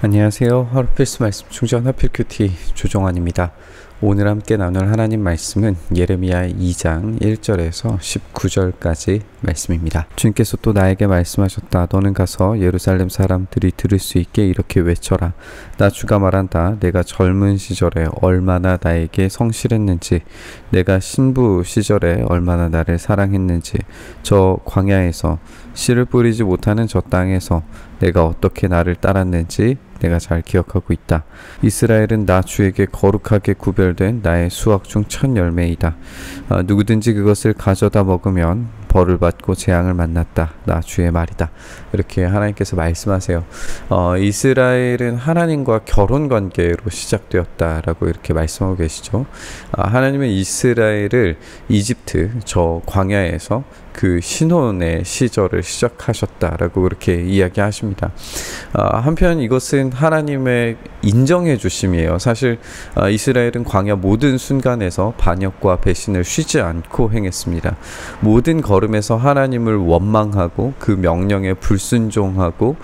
안녕하세요. 하루 필수 말씀 충전 하필 큐티 조정환입니다. 오늘 함께 나눌 하나님 말씀은 예레미야 2장 1절에서 19절까지 말씀입니다. 주님께서 또 나에게 말씀하셨다. 너는 가서 예루살렘 사람들이 들을 수 있게 이렇게 외쳐라. 나 주가 말한다. 내가 젊은 시절에 얼마나 나에게 성실했는지, 내가 신부 시절에 얼마나 나를 사랑했는지, 저 광야에서 씨를 뿌리지 못하는 저 땅에서 내가 어떻게 나를 따랐는지 내가 잘 기억하고 있다. 이스라엘은 나 주에게 거룩하게 구별된 나의 수확 중 첫 열매이다. 누구든지 그것을 가져다 먹으면 벌을 받고 재앙을 만났다. 나 주의 말이다. 이렇게 하나님께서 말씀하세요. 이스라엘은 하나님과 결혼 관계로 시작되었다라고 이렇게 말씀하고 계시죠. 하나님은 이스라엘을 이집트 저 광야에서 그 신혼의 시절을 시작하셨다라고 그렇게 이야기하십니다. 한편 이것은 하나님의 인정해 주심이에요. 사실 이스라엘은 광야 모든 순간에서 반역과 배신을 쉬지 않고 행했습니다. 모든 걸음에서 하나님을 원망하고 그 명령에 불순종하고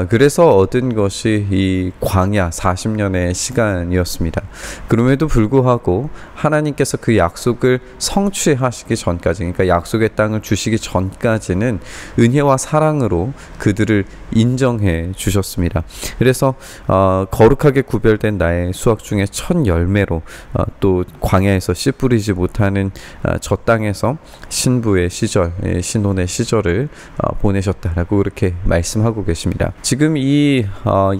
그래서 얻은 것이 이 광야 40년의 시간이었습니다. 그럼에도 불구하고 하나님께서 그 약속을 성취하시기 전까지, 그러니까 약속의 땅을 주시기 전까지는 은혜와 사랑으로 그들을 인정해 주셨습니다. 그래서 거룩하게 구별된 나의 수확 중에 첫 열매로 또 광야에서 씨 뿌리지 못하는 저 땅에서 신부의 시절, 신혼의 시절을 보내셨다라고 그렇게 말씀하고 계십니다. 지금 이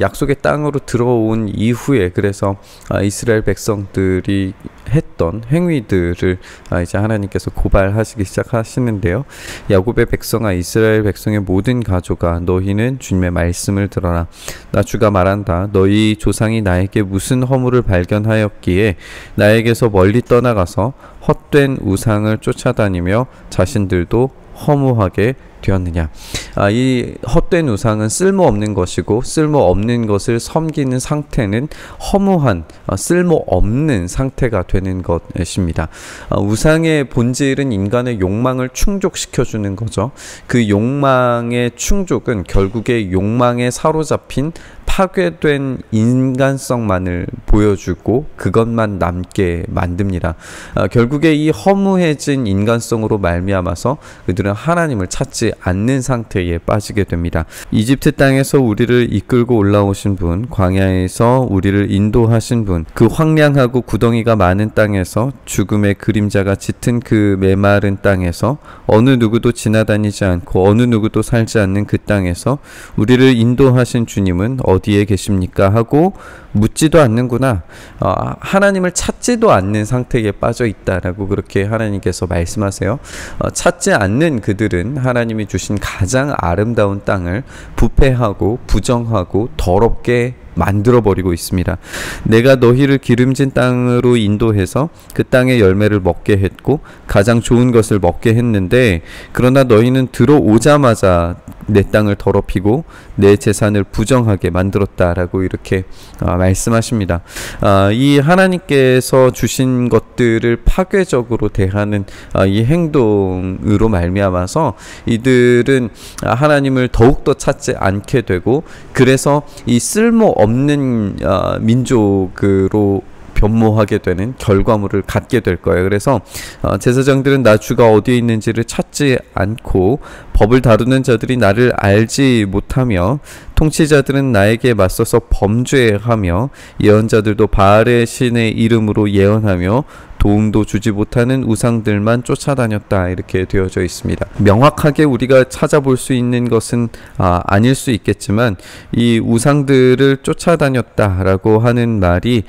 약속의 땅으로 들어온 이후에 그래서 이스라엘 백성들이 했던 행위들을 이제 하나님께서 고발하시기 시작하시는데요. 야곱의 백성아, 이스라엘 백성의 모든 가족아, 너희는 주님의 말씀을 들어라. 나 주가 말한다. 너희 조상이 나에게 무슨 허물을 발견하였기에 나에게서 멀리 떠나가서 헛된 우상을 쫓아다니며 자신들도 허무하게 되었느냐. 이 헛된 우상은 쓸모없는 것이고, 쓸모없는 것을 섬기는 상태는 허무한 쓸모없는 상태가 되는 것입니다. 우상의 본질은 인간의 욕망을 충족시켜주는 거죠. 그 욕망의 충족은 결국에 욕망에 사로잡힌 파괴된 인간성만을 보여주고 그것만 남게 만듭니다. 결국에 이 허무해진 인간성으로 말미암아서 그들은 하나님을 찾지 않는 상태에 빠지게 됩니다. 이집트 땅에서 우리를 이끌고 올라오신 분, 광야에서 우리를 인도하신 분, 그 황량하고 구덩이가 많은 땅에서, 죽음의 그림자가 짙은 그 메마른 땅에서, 어느 누구도 지나다니지 않고 어느 누구도 살지 않는 그 땅에서 우리를 인도하신 주님은 어디에 계십니까? 하고 묻지도 않는구나. 하나님을 찾지도 않는 상태에 빠져 있다라고 그렇게 하나님께서 말씀하세요. 찾지 않는 그들은 하나님이 주신 가장 아름다운 땅을 부패하고 부정하고 더럽게 만들어버리고 있습니다. 내가 너희를 기름진 땅으로 인도해서 그 땅의 열매를 먹게 했고 가장 좋은 것을 먹게 했는데, 그러나 너희는 들어오자마자 내 땅을 더럽히고 내 재산을 부정하게 만들었다라고 이렇게 말씀하십니다. 이 하나님께서 주신 것들을 파괴적으로 대하는 이 행동으로 말미암아서 이들은 하나님을 더욱더 찾지 않게 되고, 그래서 이 쓸모없는 민족으로 변모하게 되는 결과물을 갖게 될 거예요. 그래서 제사장들은 나 주가 어디에 있는지를 찾지 않고, 법을 다루는 자들이 나를 알지 못하며, 통치자들은 나에게 맞서서 범죄하며, 예언자들도 바알의 신의 이름으로 예언하며 도움도 주지 못하는 우상들만 쫓아다녔다. 이렇게 되어져 있습니다. 명확하게 우리가 찾아볼 수 있는 것은 아닐 수 있겠지만, 이 우상들을 쫓아다녔다라고 하는 말이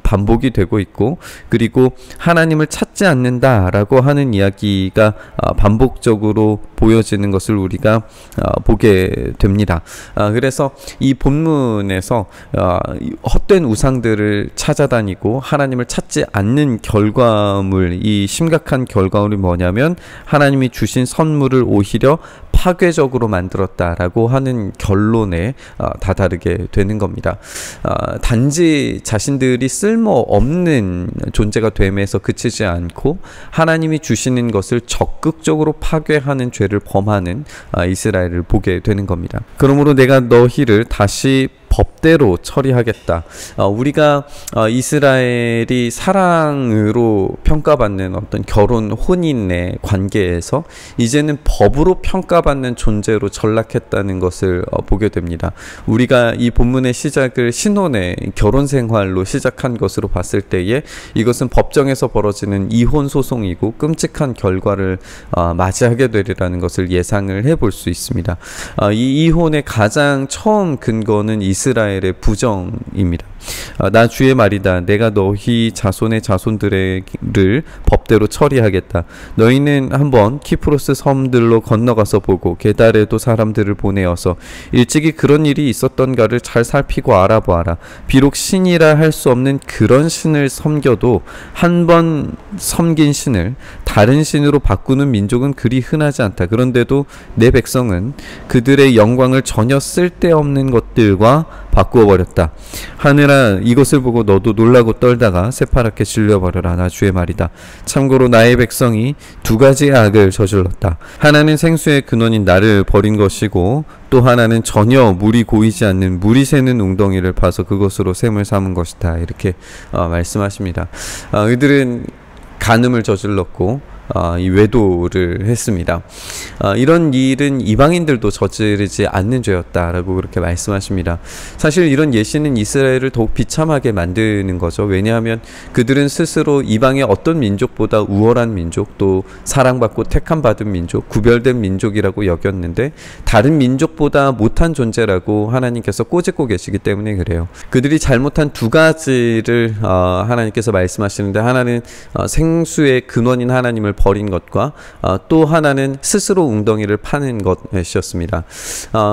반복이 되고 있고, 그리고 하나님을 찾지 않는다라고 하는 이야기가 반복적으로 보여지는 것을 우리가 보게 됩니다. 그래서 이 본문에서 헛된 우상들을 찾아다니고 하나님을 찾지 않는 결과물, 이 심각한 결과물이 뭐냐면 하나님이 주신 선물을 오히려 파괴적으로 만들었다라고 하는 결론에 다다르게 되는 겁니다. 단지 자신들이 쓸모없는 존재가 됨에서 그치지 않고 하나님이 주시는 것을 적극적으로 파괴하는 죄를 범하는 이스라엘을 보게 되는 겁니다. 그러므로 내가 너희를 다시 법대로 처리하겠다. 우리가 이스라엘이 사랑으로 평가받는 어떤 결혼 혼인의 관계에서 이제는 법으로 평가받는 존재로 전락했다는 것을 보게 됩니다. 우리가 이 본문의 시작을 신혼의 결혼 생활로 시작한 것으로 봤을 때에 이것은 법정에서 벌어지는 이혼 소송이고 끔찍한 결과를 맞이하게 되리라는 것을 예상을 해볼 수 있습니다. 이 이혼의 가장 처음 근거는 이스라엘의 부정입니다. 나 주의 말이다. 내가 너희 자손의 자손들을 법대로 처리하겠다. 너희는 한번 키프로스 섬들로 건너가서 보고 게달에도 사람들을 보내어서 일찍이 그런 일이 있었던가를 잘 살피고 알아보아라. 비록 신이라 할 수 없는 그런 신을 섬겨도 한 번 섬긴 신을 다른 신으로 바꾸는 민족은 그리 흔하지 않다. 그런데도 내 백성은 그들의 영광을 전혀 쓸데없는 것들과 바꾸어 버렸다. 하늘아, 이것을 보고 너도 놀라고 떨다가 새파랗게 질려버려라. 나 주의 말이다. 참고로 나의 백성이 두 가지의 악을 저질렀다. 하나는 생수의 근원인 나를 버린 것이고 또 하나는 전혀 물이 고이지 않는 물이 새는 웅덩이를 파서 그것으로 샘을 삼은 것이다. 이렇게 말씀하십니다. 이들은 간음을 저질렀고 이 외도를 했습니다. 이런 일은 이방인들도 저지르지 않는 죄였다라고 그렇게 말씀하십니다. 사실 이런 예시는 이스라엘을 더욱 비참하게 만드는 거죠. 왜냐하면 그들은 스스로 이방의 어떤 민족보다 우월한 민족, 또 사랑받고 택함받은 민족, 구별된 민족이라고 여겼는데 다른 민족보다 못한 존재라고 하나님께서 꼬집고 계시기 때문에 그래요. 그들이 잘못한 두 가지를 하나님께서 말씀하시는데, 하나는 생수의 근원인 하나님을 버린 것과 또 하나는 스스로 웅덩이를 파는 것이었습니다.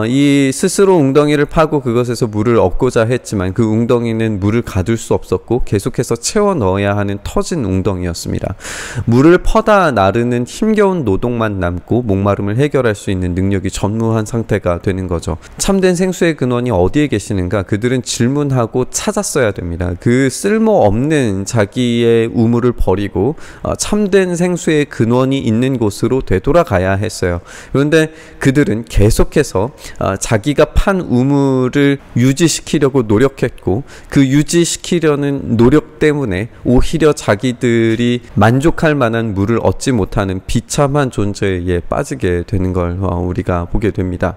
이 스스로 웅덩이를 파고 그것에서 물을 얻고자 했지만 그 웅덩이는 물을 가둘 수 없었고 계속해서 채워 넣어야 하는 터진 웅덩이였습니다. 물을 퍼다 나르는 힘겨운 노동만 남고 목마름을 해결할 수 있는 능력이 전무한 상태가 되는 거죠. 참된 생수의 근원이 어디에 계시는가? 그들은 질문하고 찾았어야 됩니다. 그 쓸모없는 자기의 우물을 버리고 참된 생수의 근원이 있는 곳으로 되돌아가야 했어요. 그런데 그들은 계속해서 자기가 판 우물을 유지시키려고 노력했고 그 유지시키려는 노력 때문에 오히려 자기들이 만족할 만한 물을 얻지 못하는 비참한 존재에 빠지게 되는 걸 우리가 보게 됩니다.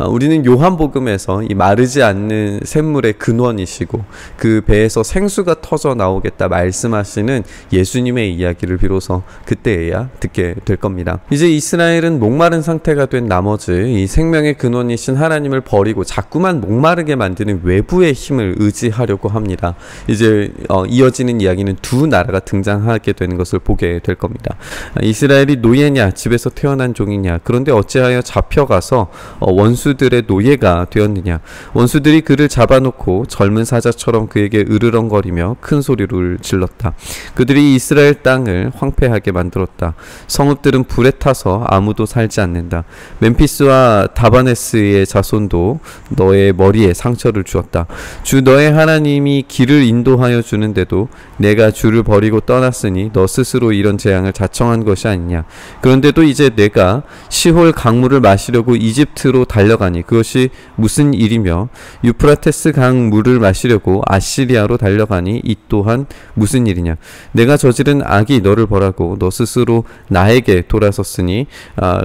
우리는 요한복음에서 이 마르지 않는 샘물의 근원이시고 그 배에서 생수가 터져 나오겠다 말씀하시는 예수님의 이야기를 비로소 그때에야 듣게 될 겁니다. 이제 이스라엘은 목마른 상태가 된 나머지 이 생명의 근원이신 하나님을 버리고 자꾸만 목마르게 만드는 외부의 힘을 의지하려고 합니다. 이제 이어지는 이야기는 두 나라가 등장하게 되는 것을 보게 될 겁니다. 이스라엘이 노예냐 집에서 태어난 종이냐, 그런데 어찌하여 잡혀가서 원수들의 노예가 되었느냐. 원수들이 그를 잡아놓고 젊은 사자처럼 그에게 으르렁거리며 큰 소리를 질렀다. 그들이 이스라엘 땅을 황폐하게 만들었다. 성읍들은 불에 타서 아무도 살지 않는다. 멤피스와 다바네스의 자손도 너의 머리에 상처를 주었다. 주 너의 하나님이 길을 인도하여 주는데도 내가 주를 버리고 떠났으니 너 스스로 이런 재앙을 자청한 것이 아니냐. 그런데도 이제 내가 시홀 강물을 마시려고 이집트로 달려가니 그것이 무슨 일이며, 유프라테스 강 물을 마시려고 아시리아로 달려가니 이 또한 무슨 일이냐. 내가 저지른 악이 너를 벌하고 너 스스로 나에게 돌아섰으니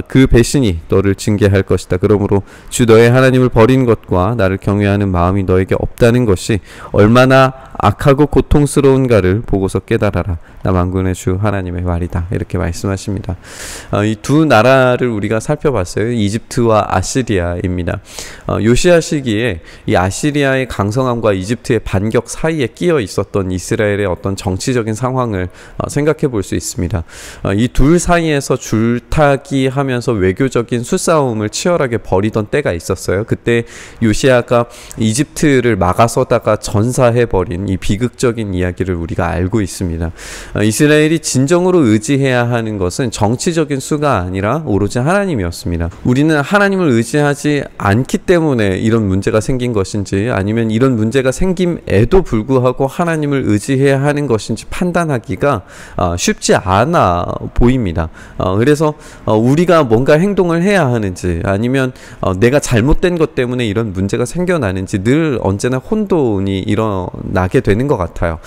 그 배신이 너를 징계할 것이다. 그러므로 주 너의 하나님을 버린 것과 나를 경외하는 마음이 너에게 없다는 것이 얼마나 악하고 고통스러운가를 보고서 깨달아라. 나 만군의 주 하나님의 말이다. 이렇게 말씀하십니다. 이 두 나라를 우리가 살펴봤어요. 이집트와 아시리아입니다. 요시야 시기에 이 아시리아의 강성함과 이집트의 반격 사이에 끼어 있었던 이스라엘의 어떤 정치적인 상황을 생각해 볼 수 있습니다. 이 둘 사이에서 줄타기 하면서 외교적인 수싸움을 치열하게 벌이던 때가 있었어요. 그때 요시야가 이집트를 막아서다가 전사해버린 이 비극적인 이야기 이야기를 우리가 알고 있습니다. 이스라엘이 진정으로 의지해야 하는 것은 정치적인 수가 아니라 오로지 하나님이었습니다. 우리는 하나님을 의지하지 않기 때문에 이런 문제가 생긴 것인지, 아니면 이런 문제가 생김에도 불구하고 하나님을 의지해야 하는 것인지 판단하기가 쉽지 않아 보입니다. 그래서 우리가 뭔가 행동을 해야 하는지, 아니면 내가 잘못된 것 때문에 이런 문제가 생겨나는지 늘 언제나 혼돈이 일어나게 되는 것 같아요.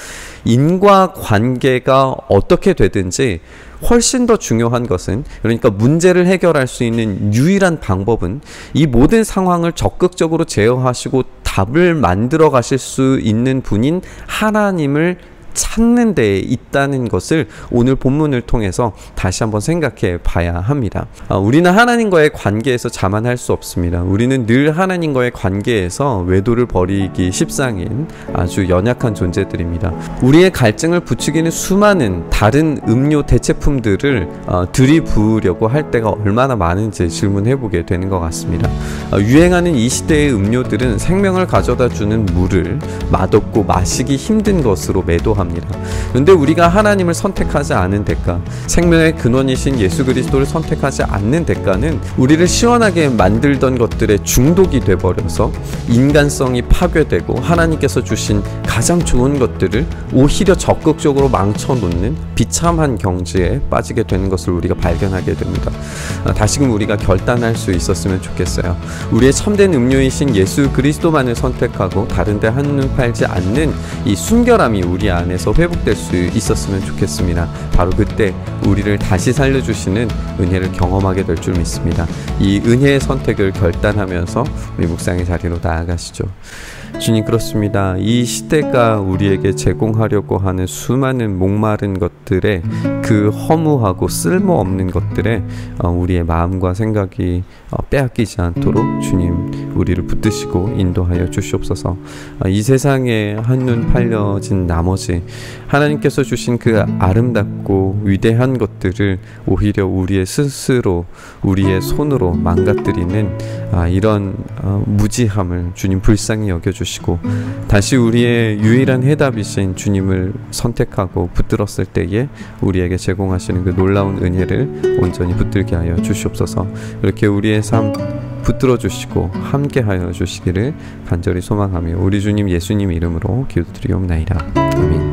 인과관계가 어떻게 되든지 훨씬 더 중요한 것은, 그러니까 문제를 해결할 수 있는 유일한 방법은 이 모든 상황을 적극적으로 제어하시고 답을 만들어 가실 수 있는 분인 하나님을 찾는 데 있다는 것을 오늘 본문을 통해서 다시 한번 생각해 봐야 합니다. 우리는 하나님과의 관계에서 자만할 수 없습니다. 우리는 늘 하나님과의 관계에서 외도를 벌이기 십상인 아주 연약한 존재들입니다. 우리의 갈증을 부추기는 수많은 다른 음료 대체품들을 들이부으려고 할 때가 얼마나 많은지 질문해 보게 되는 것 같습니다. 유행하는 이 시대의 음료들은 생명을 가져다 주는 물을 맛없고 마시기 힘든 것으로 매도합니다. 그런데 우리가 하나님을 선택하지 않은 대가, 생명의 근원이신 예수 그리스도를 선택하지 않는 대가는 우리를 시원하게 만들던 것들의 중독이 돼버려서 인간성이 파괴되고 하나님께서 주신 가장 좋은 것들을 오히려 적극적으로 망쳐놓는 비참한 경지에 빠지게 되는 것을 우리가 발견하게 됩니다. 다시금 우리가 결단할 수 있었으면 좋겠어요. 우리의 참된 음료이신 예수 그리스도만을 선택하고 다른 데 한눈 팔지 않는 이 순결함이 우리 안에 회복될 수 있었으면 좋겠습니다. 바로 그때 우리를 다시 살려주시는 은혜를 경험하게 될 줄 믿습니다. 이 은혜의 선택을 결단하면서 우리 묵상의 자리로 나아가시죠. 주님, 그렇습니다. 이 시대가 우리에게 제공하려고 하는 수많은 목마른 것들에, 그 허무하고 쓸모없는 것들에 우리의 마음과 생각이 빼앗기지 않도록 주님 우리를 붙드시고 인도하여 주시옵소서. 이 세상에 한눈 팔려진 나머지 하나님께서 주신 그 아름답고 위대한 것들을 오히려 우리의 스스로, 우리의 손으로 망가뜨리는 이런 무지함을 주님 불쌍히 여겨주시고, 다시 우리의 유일한 해답이신 주님을 선택하고 붙들었을 때에 우리에게 제공하시는 그 놀라운 은혜를 온전히 붙들게 하여 주시옵소서. 이렇게 우리의 삶 붙들어 주시고 함께하여 주시기를 간절히 소망하며 우리 주님 예수님 이름으로 기도드리옵나이다. 아멘.